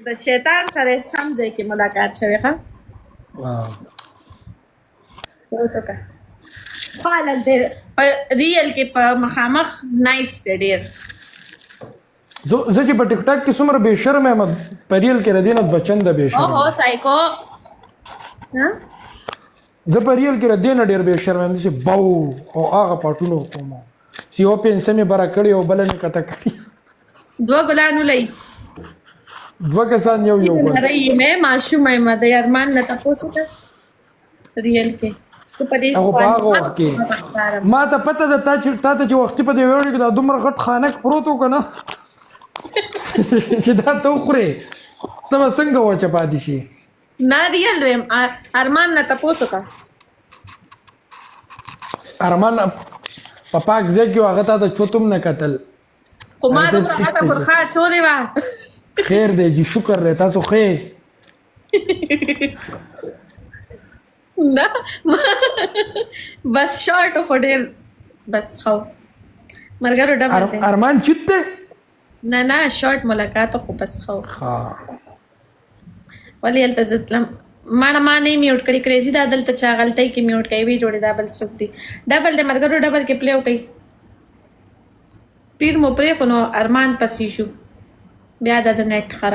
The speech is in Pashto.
د شیطان سره سم ځای کې ملاقات شوی ښه فعلا دی ریل کې په مخامخ نایس دی ډېر زه چې په ټیک ټاک کې څومره بې شرم یم په ریل کې ردینه بچنده بې شرم اوهو سایکو زه په ریل کې ردینه ډېر بې شرم یم چې باو او هغه پاټونو کوم چې یو پنسه مې بره کړې او بله مې کته کړې دوه ګلان ولئ دوه کسان یو ګل نری مې ماشومه یم د ارمان نه تاسو ته ریل کې هغه په هغه وخت کې ما ته پته ده تا ته چې وختي په دې ویډیو کې دا دومره غټ خانک پروت و که نه چې دا ته وخورې ته به څنګه وچه پاتې شي نه ریل ویم ارمان نه تاسو کا ارمان په پاک ځای کې هغه تا ته چوتم نه کتل خو ما دومره غټه برخه چولې وه خیر دی جی شکر دی تاسو خیر نه بس شارټ خو ډېر بس خو ملګرو ډبل دی ارمان چیت دی نه شارټ ملاقات خو بس خو ها ولی هلته زه تلم ما نه میوټ کړي کریزي دا دلته چا غلطۍ کې میوټ کوي وی جوړې دا بل څوک دی ډبل دی ملګرو ډبل کې پلی وکړئ پیر مو پرېښو نو ارمان پسې شو بیا دا د نیټ خراب